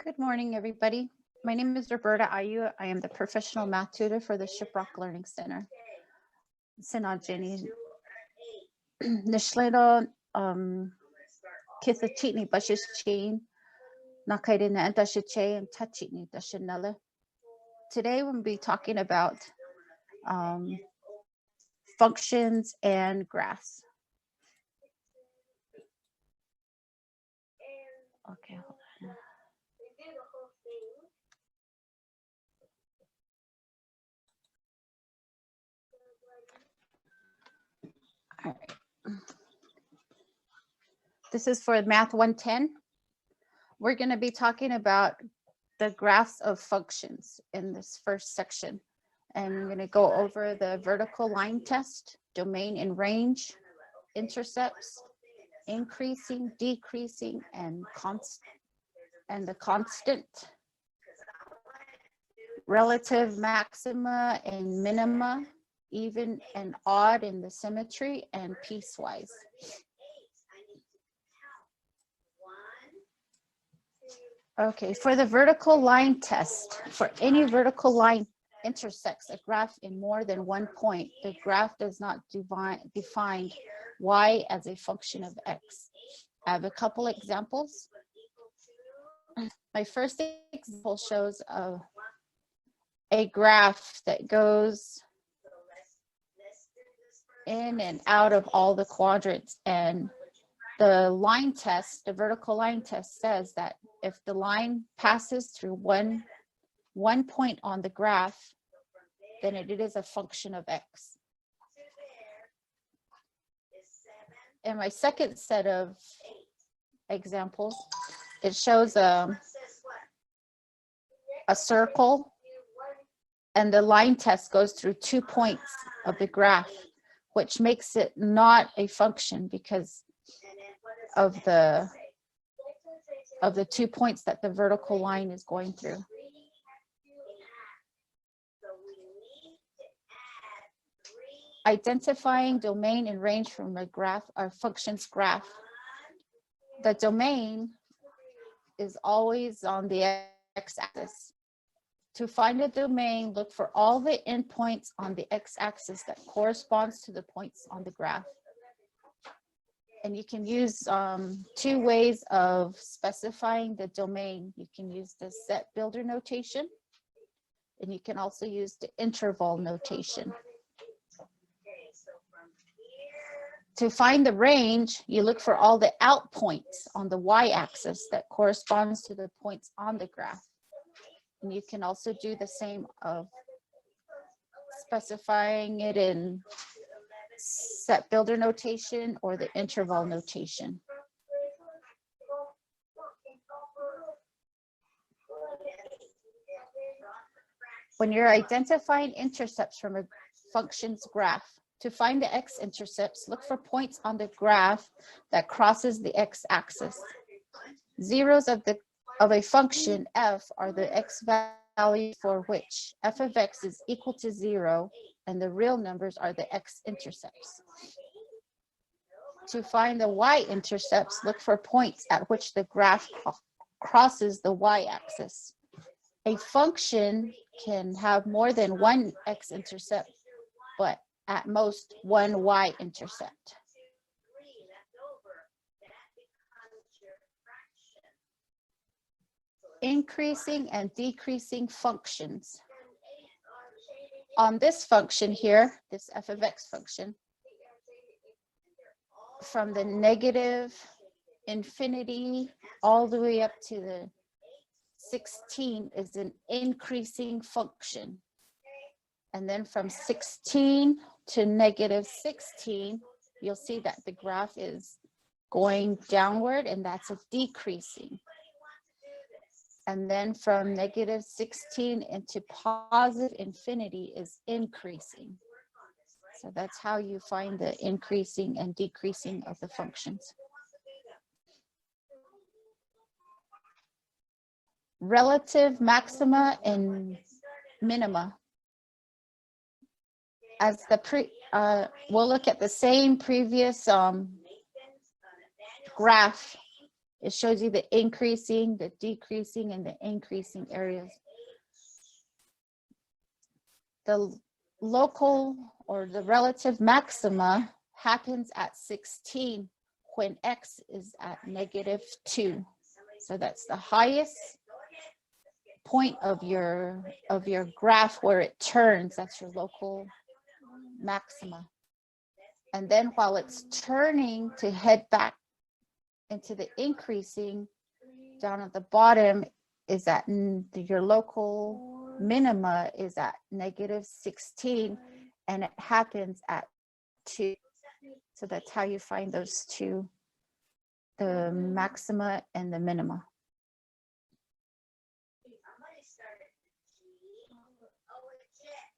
Good morning, everybody. My name is Roberta Ayu. I am the professional math tutor for the Shiprock Learning Center. Sinajini Nishleno Kithachitni Bashish Chain Nakaidina and Dashiche and Tachitni Dashinella. Today we'll be talking about functions and graphs. Okay, hold on. All right. This is for Math 110. We're going to be talking about the graphs of functions in this first section. And I'm going to go over the vertical line test, domain and range, intercepts, increasing, decreasing, and the constant, relative maxima and minima, even and odd in the symmetry, and piecewise. Okay, for the vertical line test, for any vertical line intersects a graph in more than one point, the graph does not define y as a function of x. I have a couple examples. My first example shows a graph that goes in and out of all the quadrants, and the line test, the vertical line test, says that if the line passes through one point on the graph, then it is a function of x. In my second set of examples, it shows a circle, and the line test goes through 2 points of the graph, which makes it not a function because of the 2 points that the vertical line is going through. Identifying domain and range from a graph or functions graph. The domain is always on the x-axis. To find a domain, look for all the endpoints on the x-axis that corresponds to the points on the graph. And you can use two ways of specifying the domain. You can use the set builder notation, and you can also use the interval notation. To find the range, you look for all the out points on the y-axis that corresponds to the points on the graph. And you can also do the same of specifying it in set builder notation or the interval notation. When you're identifying intercepts from a function's graph, to find the x-intercepts, look for points on the graph that crosses the x-axis. Zeros of a function f are the x values for which f of x is equal to 0, and the real numbers are the x-intercepts. To find the y-intercepts, look for points at which the graph crosses the y-axis. A function can have more than one x-intercept, but at most one y-intercept. Increasing and decreasing functions. On this function here, this f of x function, from the negative infinity all the way up to the 16 is an increasing function. And then from 16 to negative 16, you'll see that the graph is going downward, and that's a decreasing. And then from negative 16 into positive infinity is increasing. So that's how you find the increasing and decreasing of the functions. Relative maxima and minima. As we'll look at the same previous graph It shows you the increasing, the decreasing, and the increasing areas. The local or the relative maxima happens at 16 when x is at -2. So that's the highest point of your graph where it turns. That's your local maxima. And then while it's turning to head back into the increasing, down at the bottom is at your local minima is at -16, and it happens at 2. So that's how you find those two, the maxima and the minima.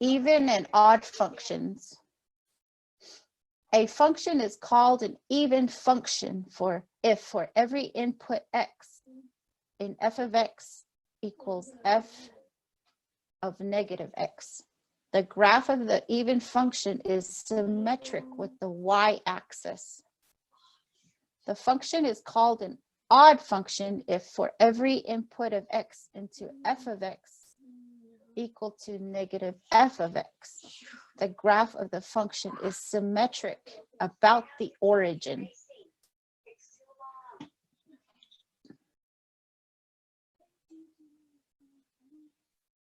Even and odd functions. A function is called an even function if for every input x in f of x equals f of -x. The graph of the even function is symmetric with the y-axis. The function is called an odd function if for every input of x into f of x equal to -f of x. The graph of the function is symmetric about the origin.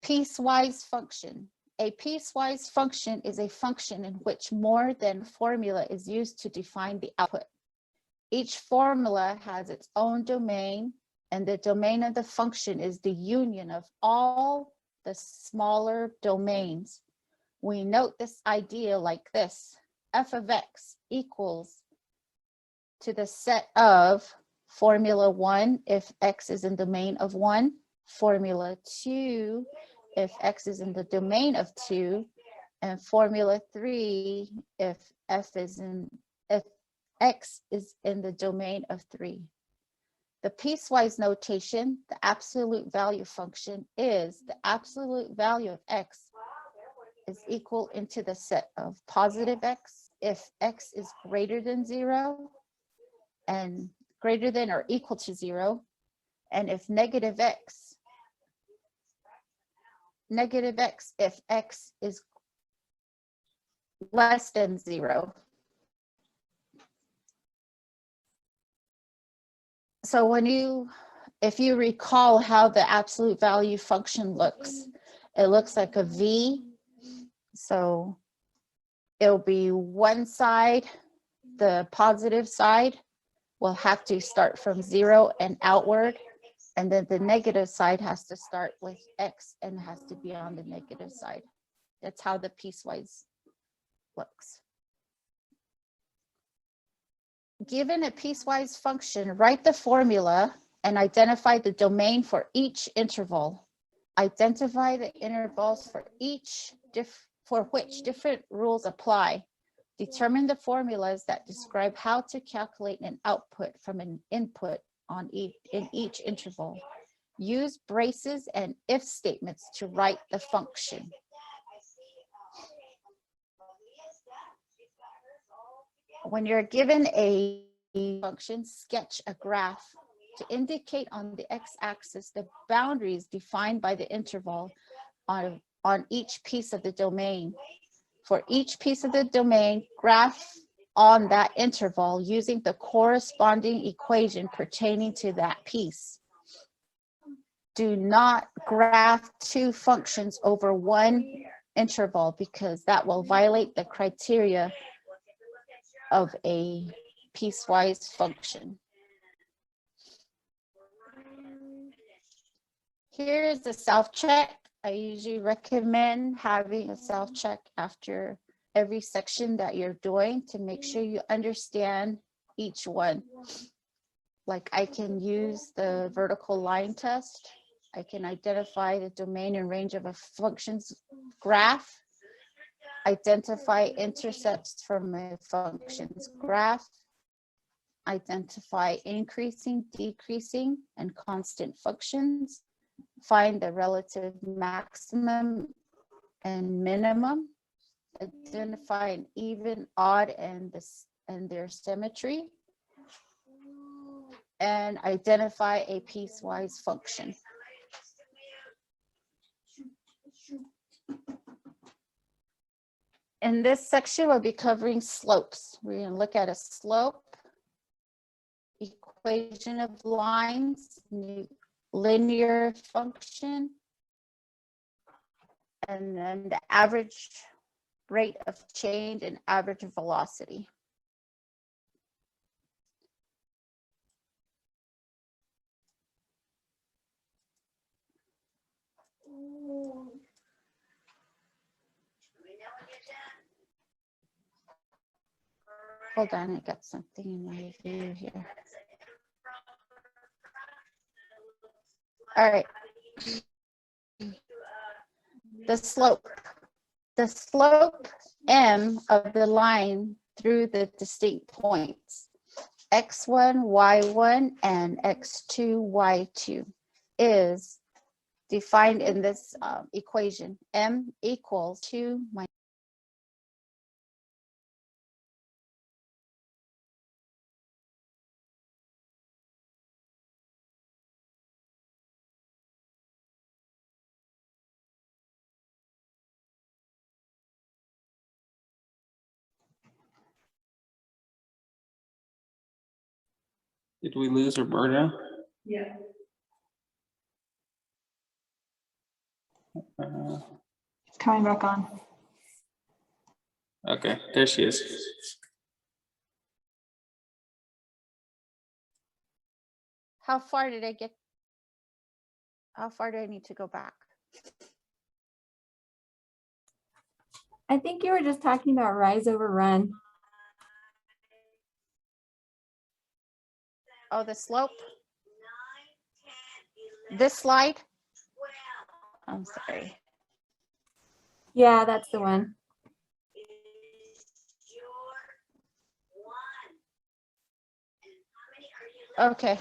Piecewise function. A piecewise function is a function in which more than formula is used to define the output. Each formula has its own domain, and the domain of the function is the union of all the smaller domains. We note this idea like this: f of x equals to the set of formula 1 if x is in domain of 1, formula 2 if x is in the domain of 2, and formula 3 if x is in the domain of 3. The piecewise notation, the absolute value function, is the absolute value of x is equal into the set of positive x if x is greater than 0 and greater than or equal to 0, and if negative x if x is less than 0. So if you recall how the absolute value function looks, it looks like a V. So it'll be one side, the positive side will have to start from 0 and outward, and then the negative side has to start with x and has to be on the negative side. That's how the piecewise looks. Given a piecewise function, write the formula and identify the domain for each interval. Identify the intervals for which different rules apply. Determine the formulas that describe how to calculate an output from an input in each interval. Use braces and if statements to write the function. When you're given a function, sketch a graph to indicate on the x-axis the boundaries defined by the interval on each piece of the domain. For each piece of the domain, graph on that interval using the corresponding equation pertaining to that piece. Do not graph two functions over one interval because that will violate the criteria of a piecewise function. Here is the self-check. I usually recommend having a self-check after every section that you're doing to make sure you understand each one. Like I can use the vertical line test. I can identify the domain and range of a function's graph, identify intercepts from a function's graph, identify increasing, decreasing, and constant functions, find the relative maximum and minimum, identify an even, odd, and their symmetry, and identify a piecewise function. In this section, we'll be covering slopes. We're going to look at a slope, equation of lines, linear function, and then the average rate of change and average velocity. Hold on, I got something in my view here. All right. The slope M of the line through the distinct points, x1, y1, and x2, y2 is defined in this equation. M equals 2 minus Did we lose Roberta? Yeah. Coming back on. Okay, there she is. how far did I get? How far do I need to go back? I think you were just talking about rise over run. Oh, the slope. This slide. I'm sorry. Yeah, that's the one. Okay.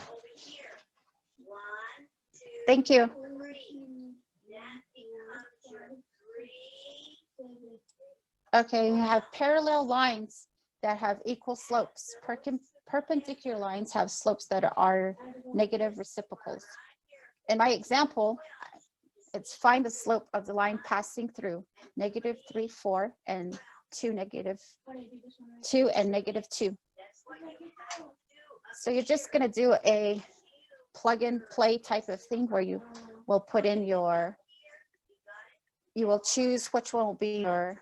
Thank you. Okay, we have parallel lines that have equal slopes. Perpendicular lines have slopes that are negative reciprocals. In my example, it's find the slope of the line passing through -3, 4, and 2, -2 and -2. So you're just going to do a plug and play type of thing where you will put in you will choose which one will be your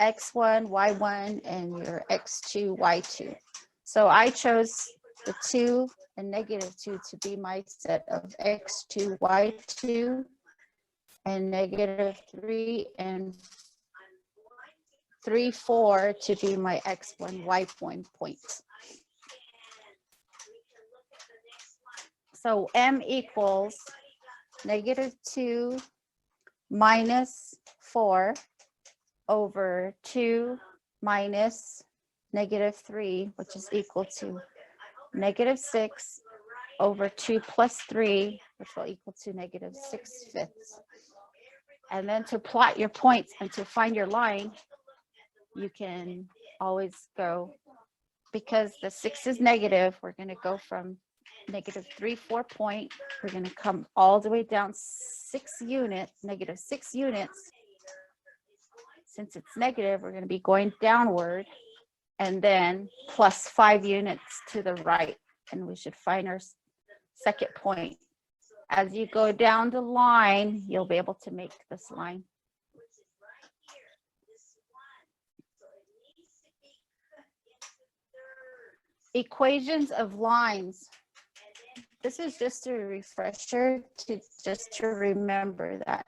x1, y1, and your x2, y2. So I chose the 2 and -2 to be my set of x2, y2, and -3 and 3, 4 to be my x1, y1 points. So M equals -2 minus 4 over 2 minus -3, which is equal to -6 over 2 plus 3, which will equal to -6/5. And then to plot your points and to find your line, you can always go, because the 6 is negative, we're going to go from -3, 4 point. We're going to come all the way down 6 units, -6 units. Since it's negative, we're going to be going downward, and then plus 5 units to the right, and we should find our second point. As you go down the line, you'll be able to make this line. Equations of lines. This is just a refresher to remember that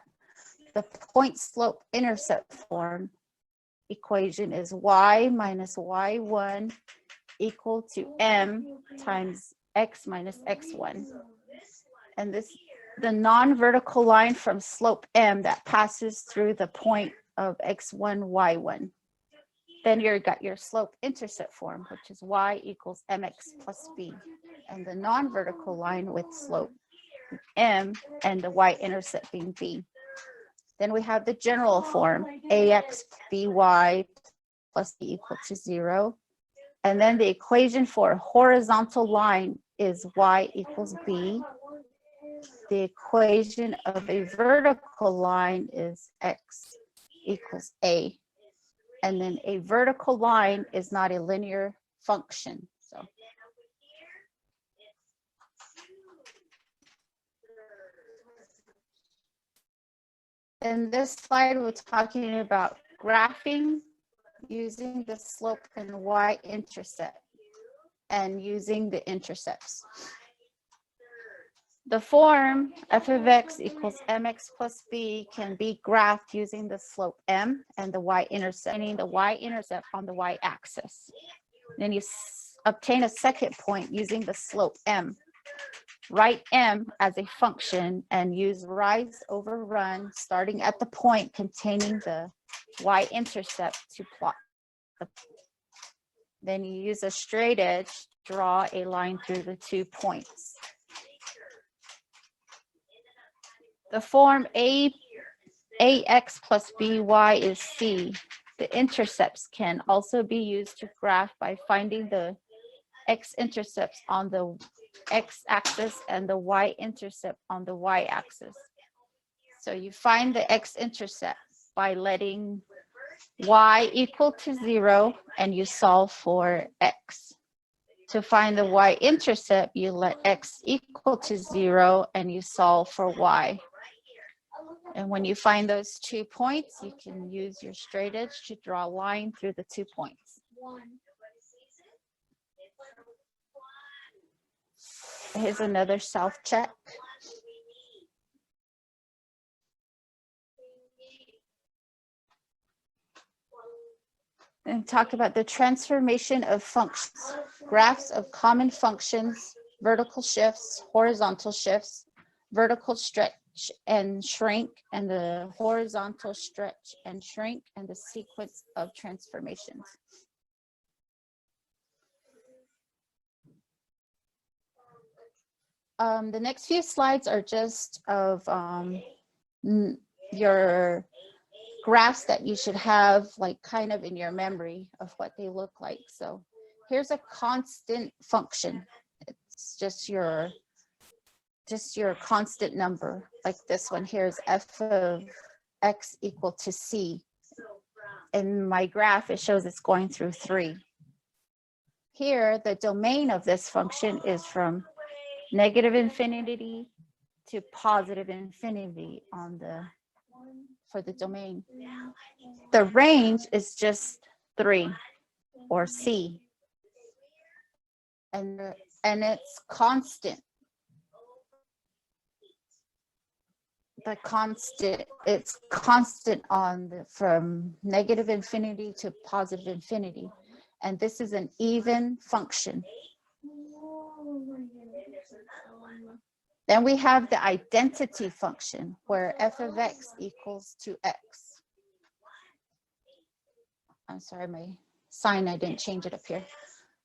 the point slope intercept form equation is y minus y1 equal to m times x minus x1. And the non-vertical line from slope m that passes through the point of x1, y1. Then you've got your slope intercept form, which is y equals mx plus b. And the non-vertical line with slope m and the y-intercept being b. Then we have the general form, ax by plus b equal to 0. And then the equation for a horizontal line is y equals b. The equation of a vertical line is x equals a. And then a vertical line is not a linear function. So in this slide, we're talking about graphing using the slope and y-intercept and using the intercepts. The form f of x equals mx plus b can be graphed using the slope m and the y-intercept, meaning the y-intercept on the y-axis. Then you obtain a second point using the slope m. Write m as a function and use rise over run starting at the point containing the y-intercept to plot. Then you use a straight edge, draw a line through the 2 points. The form ax plus by is c. The intercepts can also be used to graph by finding the x-intercepts on the x-axis and the y-intercept on the y-axis. So you find the x-intercept by letting y equal to 0 and you solve for x. To find the y-intercept, you let x equal to 0 and you solve for y. And when you find those 2 points, you can use your straight edge to draw a line through the 2 points. Here's another self-check. And talk about the transformation of functions, graphs of common functions, vertical shifts, horizontal shifts, vertical stretch and shrink, and the horizontal stretch and shrink, and the sequence of transformations. The next few slides are just of your graphs that you should have like kind of in your memory of what they look like. So here's a constant function. It's just your constant number. Like this one here is f of x equal to c. In my graph, it shows it's going through 3. Here, the domain of this function is from negative infinity to positive infinity for the domain. The range is just 3 or c. And it's constant. It's constant from negative infinity to positive infinity. And this is an even function. Then we have the identity function where f of x equals to x. I'm sorry, my sign, I didn't change it up here.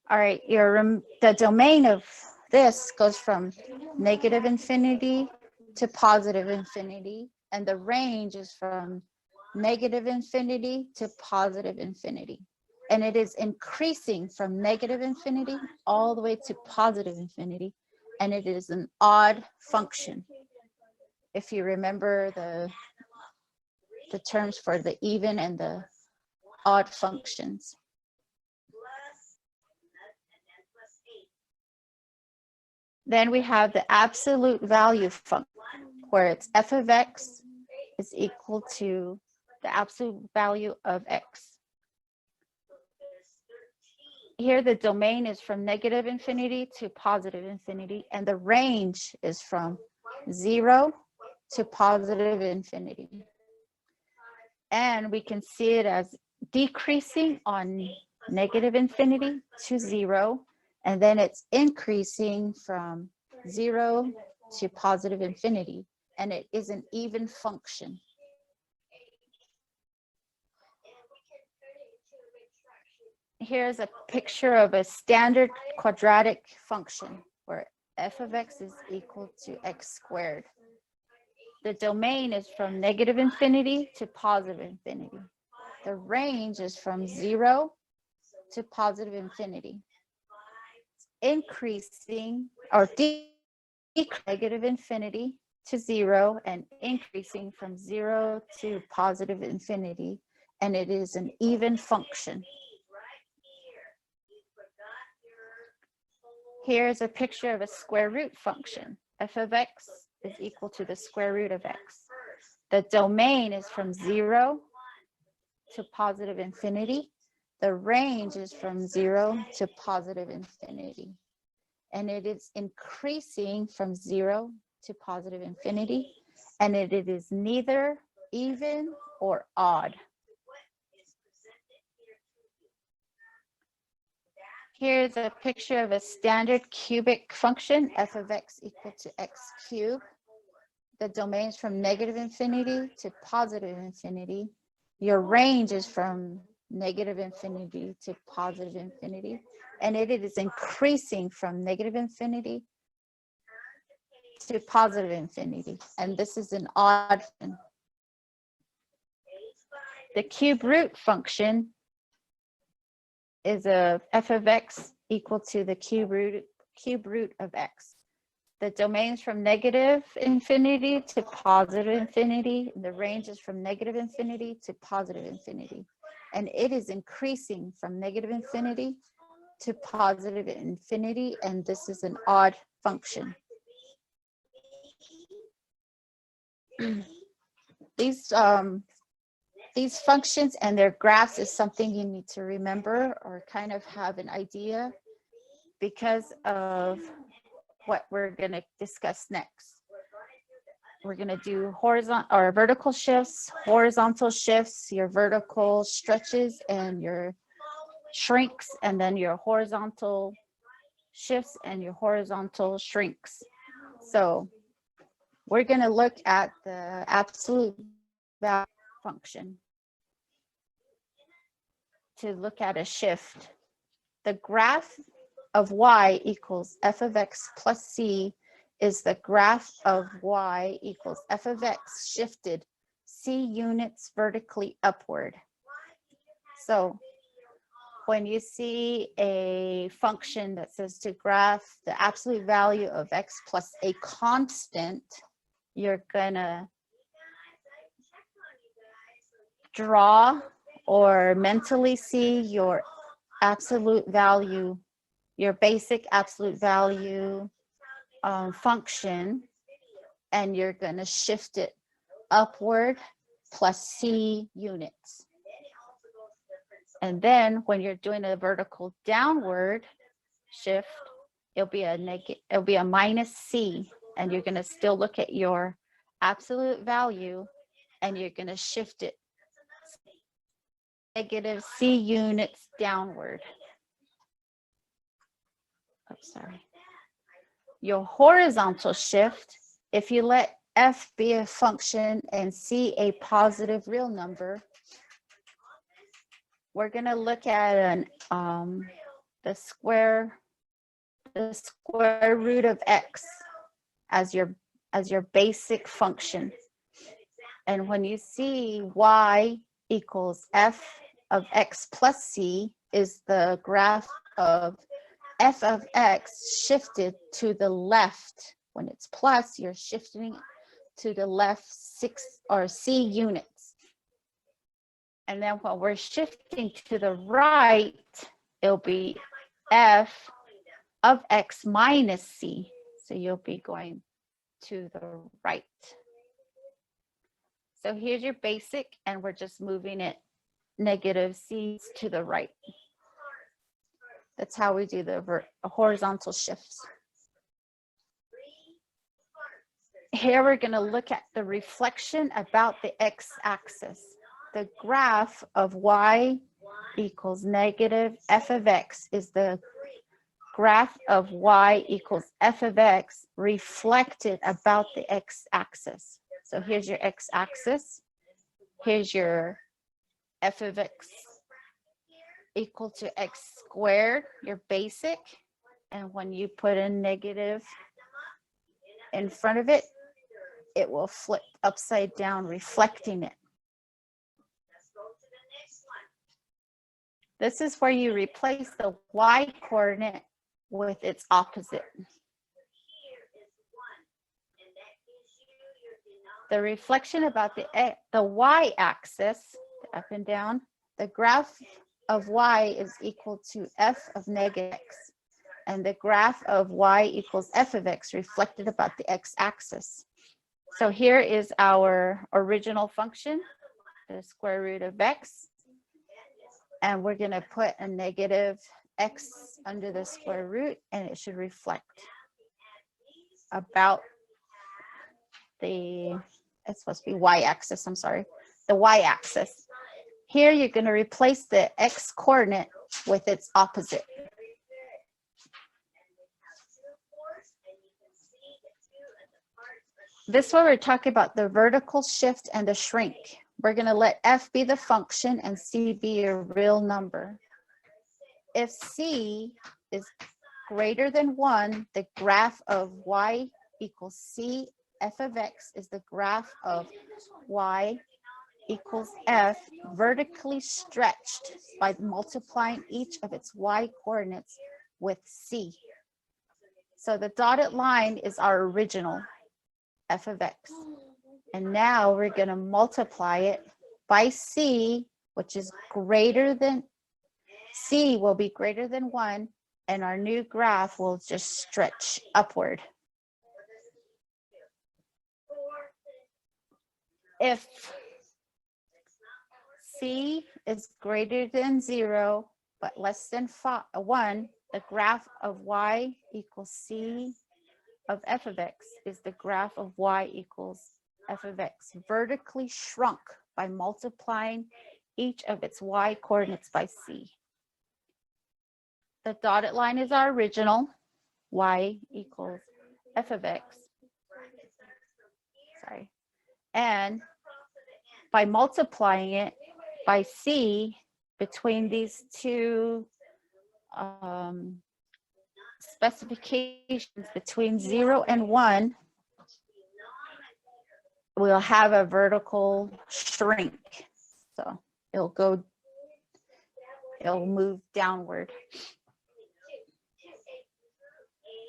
All right, the domain of this goes from negative infinity to positive infinity, and the range is from negative infinity to positive infinity. And it is increasing from negative infinity all the way to positive infinity, and it is an odd function. If you remember the terms for the even and the odd functions. Then we have the absolute value function, where it's f of x is equal to the absolute value of x. Here, the domain is from negative infinity to positive infinity, and the range is from 0 to positive infinity. And we can see it as decreasing on negative infinity to 0, and then it's increasing from 0 to positive infinity, and it is an even function. Here's a picture of a standard quadratic function where f of x is equal to x squared. The domain is from negative infinity to positive infinity. The range is from 0 to positive infinity. It's increasing or negative infinity to 0 and increasing from 0 to positive infinity, and it is an even function. Here's a picture of a square root function. F of x is equal to the square root of x. The domain is from 0 to positive infinity. The range is from 0 to positive infinity. And it is increasing from 0 to positive infinity. And it is neither even or odd. Here's a picture of a standard cubic function, f of x equal to x cubed. The domain is from negative infinity to positive infinity. Your range is from negative infinity to positive infinity. And it is increasing from negative infinity to positive infinity. And this is an odd function. The cube root function is a f of x equal to the cube root of x. The domain is from negative infinity to positive infinity. The range is from negative infinity to positive infinity. And it is increasing from negative infinity to positive infinity. And this is an odd function. These functions and their graphs is something you need to remember or kind of have an idea because of what we're going to discuss next. We're going to do horizontal or vertical shifts, horizontal shifts, your vertical stretches and your shrinks, and then your horizontal shifts and your horizontal shrinks. So we're going to look at the absolute value function to look at a shift. The graph of y equals f of x plus c is the graph of y equals f of x shifted c units vertically upward. So when you see a function that says to graph the absolute value of x plus a constant, you're gonna draw or mentally see your absolute value, your basic absolute value function, and you're going to shift it upward plus c units. And then when you're doing a vertical downward shift, it'll be a minus c, and you're going to still look at your absolute value and you're going to shift it negative c units downward. Oh, sorry. Your horizontal shift, if you let f be a function and c a positive real number, we're going to look at the square root of x as your basic function. And when you see y equals f of x plus c is the graph of f of x shifted to the left. When it's plus, you're shifting to the left 6 or c units. And then when we're shifting to the right, it'll be f of x minus c. So you'll be going to the right. So here's your basic, and we're just moving it negative c to the right. That's how we do the horizontal shifts. Here we're going to look at the reflection about the x-axis. The graph of y equals negative f of x is the graph of y equals f of x reflected about the x-axis. So here's your x-axis. Here's your f of x equal to x squared, your basic. And when you put a negative in front of it, it will flip upside down, reflecting it. This is where you replace the y coordinate with its opposite. The reflection about the y-axis, up and down, the graph of y is equal to f of negative x, and the graph of y equals f of x reflected about the x-axis. So here is our original function, the square root of x, and we're going to put a negative x under the square root, and it should reflect about it's supposed to be y-axis, I'm sorry, the y-axis. Here you're going to replace the x coordinate with its opposite. This one we're talking about the vertical shift and the shrink. We're going to let f be the function and c be a real number. If c is greater than 1, the graph of y equals c f of x is the graph of y equals f vertically stretched by multiplying each of its y coordinates with c. So the dotted line is our original f of x. And now we're going to multiply it by c, which is greater than, c will be greater than 1, and our new graph will just stretch upward. If c is greater than 0, but less than 1, the graph of y equals c of f of x is the graph of y equals f of x, vertically shrunk by multiplying each of its y coordinates by c. The dotted line is our original, y equals f of x. Sorry. And by multiplying it by c between these two specifications between 0 and 1, we'll have a vertical shrink. So it'll move downward.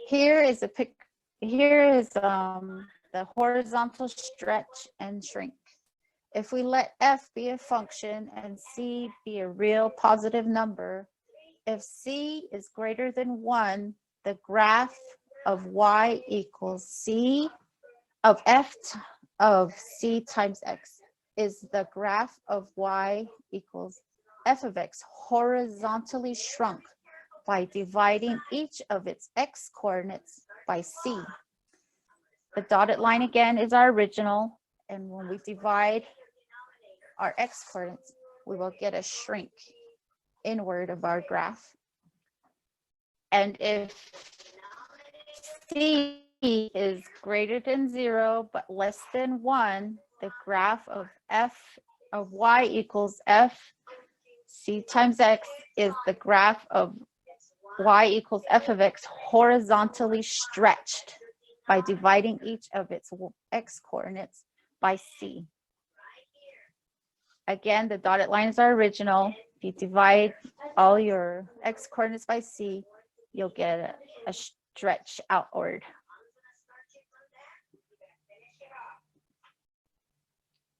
Here is the horizontal stretch and shrink. If we let f be a function and c be a real positive number, if c is greater than 1, the graph of y equals c of f of c times x is the graph of y equals f of x horizontally shrunk by dividing each of its x coordinates by c. The dotted line again is our original, and when we divide our x coordinates, we will get a shrink inward of our graph. And if c is greater than 0 but less than 1, the graph of f of y equals f c times x is the graph of y equals f of x horizontally stretched by dividing each of its x coordinates by c. Again, the dotted line is our original. If you divide all your x coordinates by c, you'll get a stretch outward.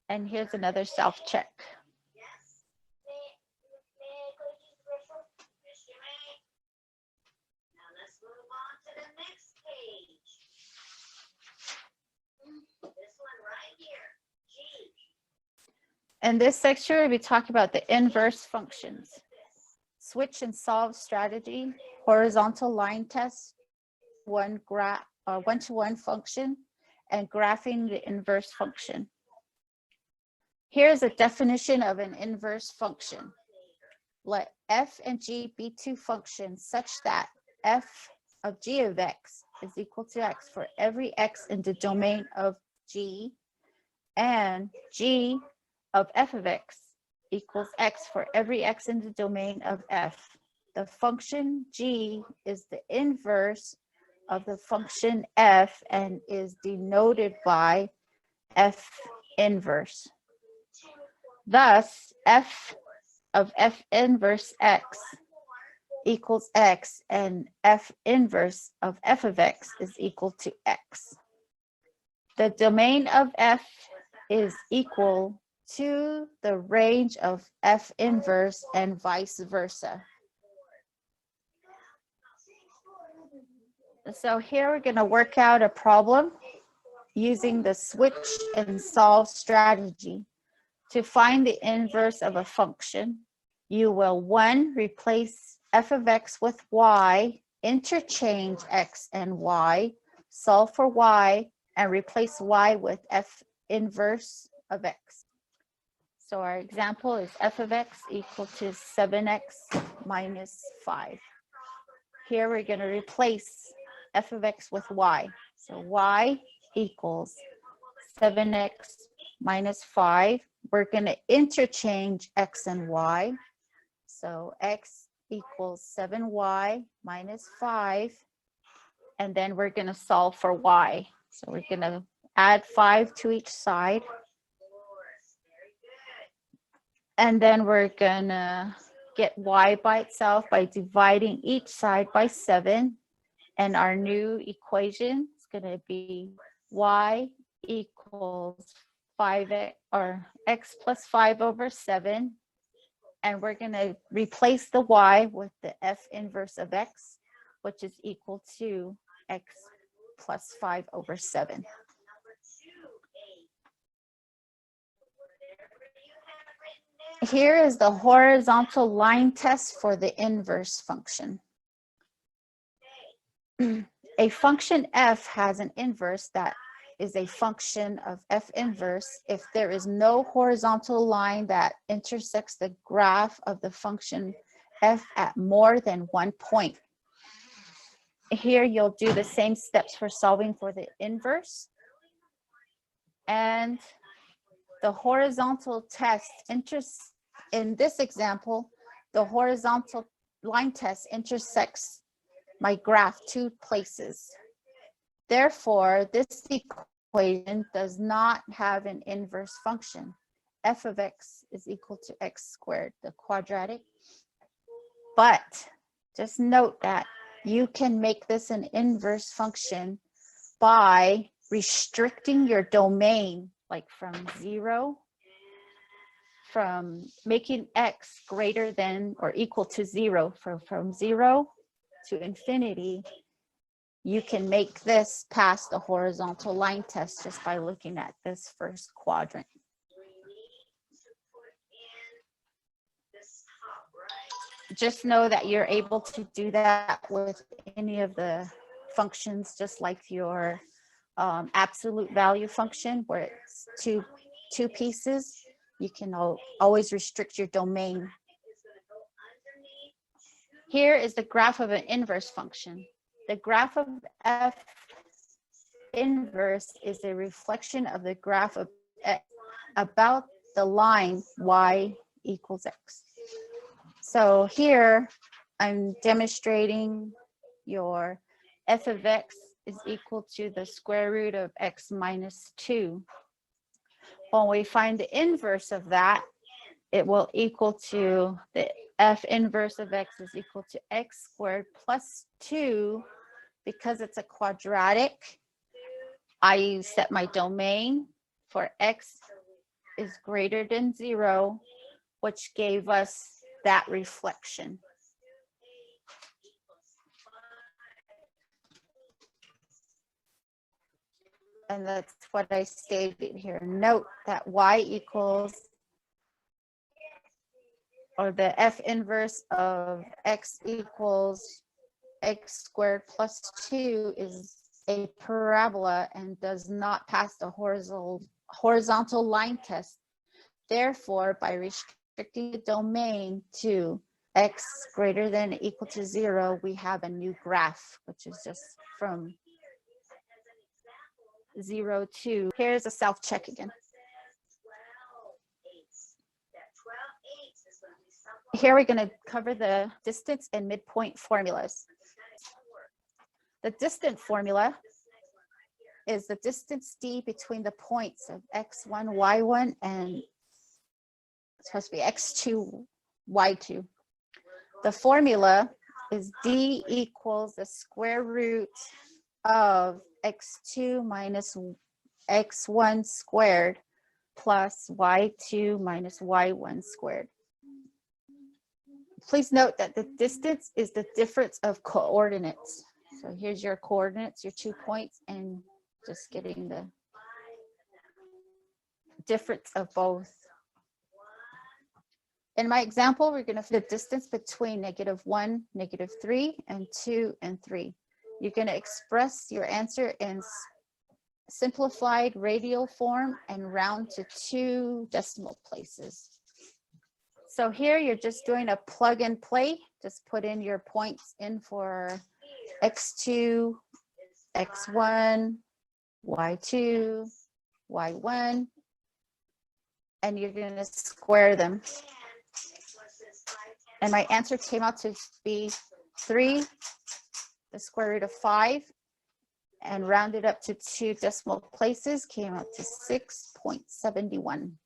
And here's another self-check. In this section, we'll be talking about the inverse functions, switch and solve strategy, horizontal line test, one-to-one function, and graphing the inverse function. Here's a definition of an inverse function. Let f and g be two functions such that f of g of x is equal to x for every x in the domain of g, and g of f of x equals x for every x in the domain of f. The function g is the inverse of the function f and is denoted by f inverse. Thus, f of f inverse x equals x, and f inverse of f of x is equal to x. The domain of F is equal to the range of F inverse and vice versa. So here we're going to work out a problem using the switch and solve strategy. To find the inverse of a function, you will 1, replace f of x with y, interchange x and y, solve for y, and replace y with f inverse of x. So our example is f of x equal to 7x minus 5. Here we're going to replace f of x with y. So y equals 7x minus 5. We're going to interchange x and y. So x equals 7y minus 5. And then we're going to solve for y. So we're going to add 5 to each side. And then we're going to get y by itself by dividing each side by 7. And our new equation is going to be y equals 5x or x plus 5 over 7. And we're going to replace the y with the f inverse of x, which is equal to x plus 5 over 7. Here is the horizontal line test for the inverse function. A function f has an inverse that is a function of f inverse if there is no horizontal line that intersects the graph of the function f at more than one point. Here you'll do the same steps for solving for the inverse. And the horizontal test in this example, the horizontal line test intersects my graph 2 places. Therefore, this equation does not have an inverse function. F of x is equal to x squared, the quadratic. But just note that you can make this an inverse function by restricting your domain, like from 0, from making x greater than or equal to 0, from 0 to infinity. You can make this pass the horizontal line test just by looking at this first quadrant. Just know that you're able to do that with any of the functions, just like your absolute value function, where it's two pieces. You can always restrict your domain. Here is the graph of an inverse function. The graph of f inverse is a reflection of the graph of x about the line y equals x. So here I'm demonstrating your f of x is equal to the square root of x minus 2. When we find the inverse of that, it will equal to the f inverse of x is equal to x squared plus 2. Because it's a quadratic, I set my domain for x is greater than 0, which gave us that reflection. And that's what I stated here. Note that y equals, or the f inverse of x equals x squared plus 2 is a parabola and does not pass the horizontal line test. Therefore, by restricting the domain to x greater than or equal to 0, we have a new graph, which is just from 0 to, here's a self-check again. Here we're going to cover the distance and midpoint formulas. The distance formula is the distance d between the points of x1, y1, and it's supposed to be x2, y2. The formula is d equals the square root of x2 minus x1 squared plus y2 minus y1 squared. Please note that the distance is the difference of coordinates. So here's your coordinates, your 2 points, and just getting the difference of both. In my example, we're going to find the distance between -1, -3, and 2 and 3. You're going to express your answer in simplified radial form and round to 2 decimal places. So here you're just doing a plug and play. Just put in your points in for x2, x1, y2, y1, and you're going to square them. And my answer came out to be 3, the square root of 5, and rounded up to 2 decimal places came out to 6.71.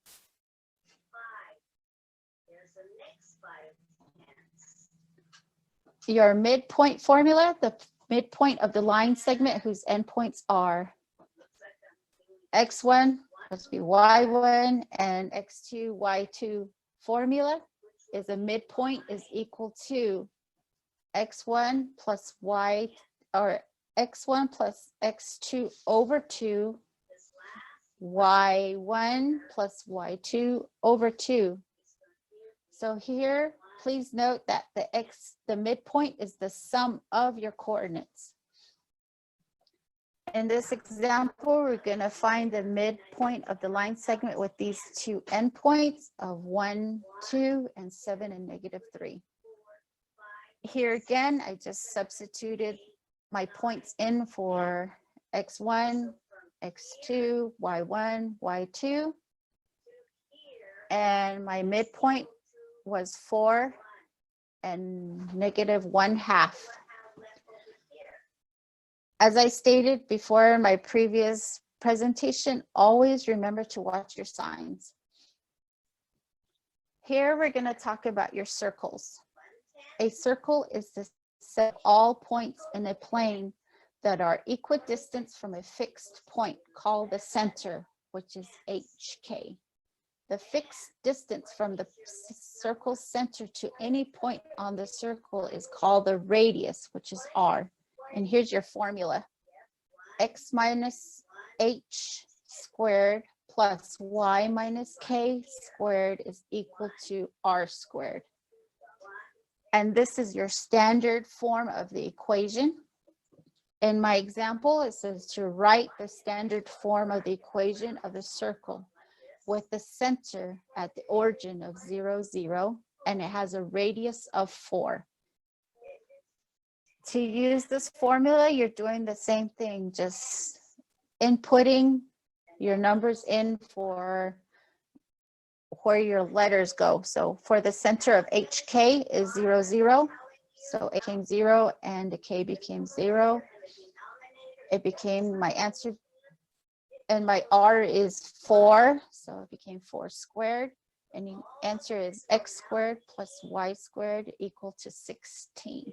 Your midpoint formula, the midpoint of the line segment whose endpoints are x1 must be y1 and x2 y2 formula is a midpoint is equal to x1 plus y, or x1 plus x2 over 2 y1 plus y2 over 2. So here, please note that the midpoint is the sum of your coordinates. In this example, we're going to find the midpoint of the line segment with these 2 endpoints of 1, 2, and 7 and -3. Here again, I just substituted my points in for x1, x2, y1, y2. And my midpoint was 4 and -1/2. As I stated before in my previous presentation, always remember to watch your signs. Here we're going to talk about your circles. A circle is the set of all points in a plane that are equidistant from a fixed point called the center, which is HK. The fixed distance from the circle's center to any point on the circle is called the radius, which is R. And here's your formula. X minus H squared plus Y minus K squared is equal to R squared. And this is your standard form of the equation. In my example, it says to write the standard form of the equation of the circle with the center at the origin of 0, 0, and it has a radius of 4. To use this formula, you're doing the same thing, just inputting your numbers in for where your letters go. So for the center of HK is 0, 0. So it became 0 and the K became 0. It became my answer. And my R is 4. So it became 4 squared. And the answer is x squared plus y squared equal to 16.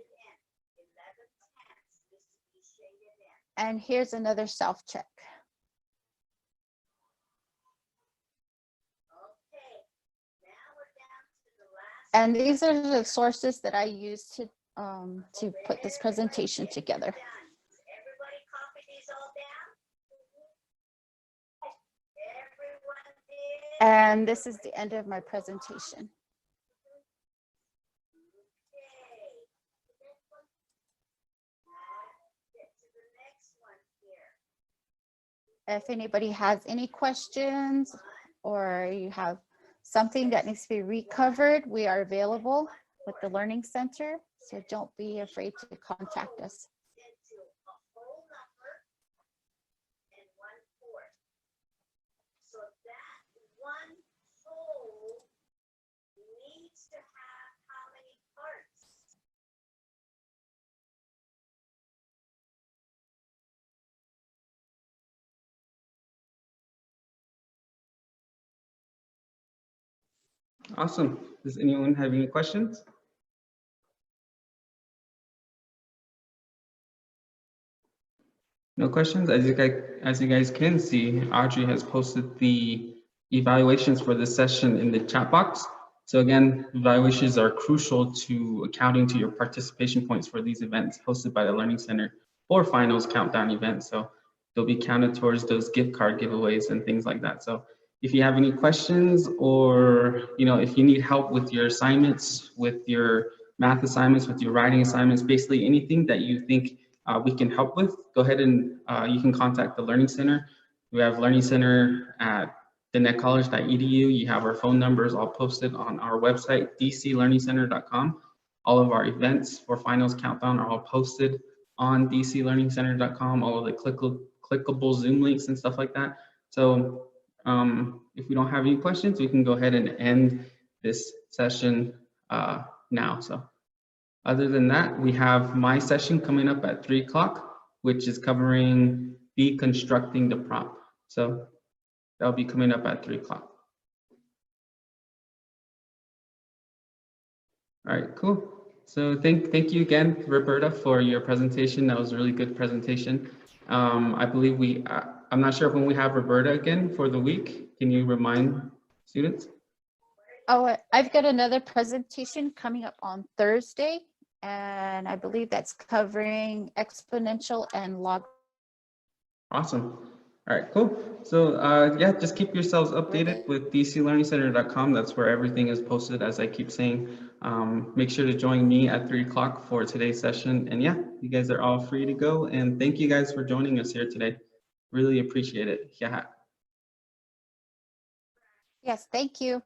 And here's another self-check. And these are the sources that I used to put this presentation together. And this is the end of my presentation. If anybody has any questions or you have something that needs to be recovered, we are available with the Learning Center. So don't be afraid to contact us. Awesome. Does anyone have any questions? No questions? As you guys can see, Audrey has posted the evaluations for this session in the chat box. So again, evaluations are crucial to accounting to your participation points for these events hosted by the Learning Center or finals countdown events. So they'll be counted towards those gift card giveaways and things like that. So if you have any questions, or if you need help with your assignments, with your math assignments, with your writing assignments, basically anything that you think we can help with, go ahead and you can contact the Learning Center. We have Learning Center at thenetcollege.edu. You have our phone numbers all posted on our website, dclearningcenter.com. All of our events for finals countdown are all posted on dclearningcenter.com, all of the clickable Zoom links and stuff like that. So if we don't have any questions, we can go ahead and end this session now. So other than that, we have my session coming up at 3 o'clock, which is covering deconstructing the prompt. So that'll be coming up at 3 o'clock. All right, cool. So thank you again, Roberta, for your presentation. That was a really good presentation. I believe I'm not sure when we have Roberta again for the week. Can you remind students? Oh, I've got another presentation coming up on Thursday, and I believe that's covering exponential and log. Awesome. All right, cool. So yeah, just keep yourselves updated with dclearningcenter.com. That's where everything is posted, as I keep saying. Make sure to join me at 3 o'clock for today's session. And yeah, you guys are all free to go. And thank you guys for joining us here today. Really appreciate it. Yeah. Yes, thank you.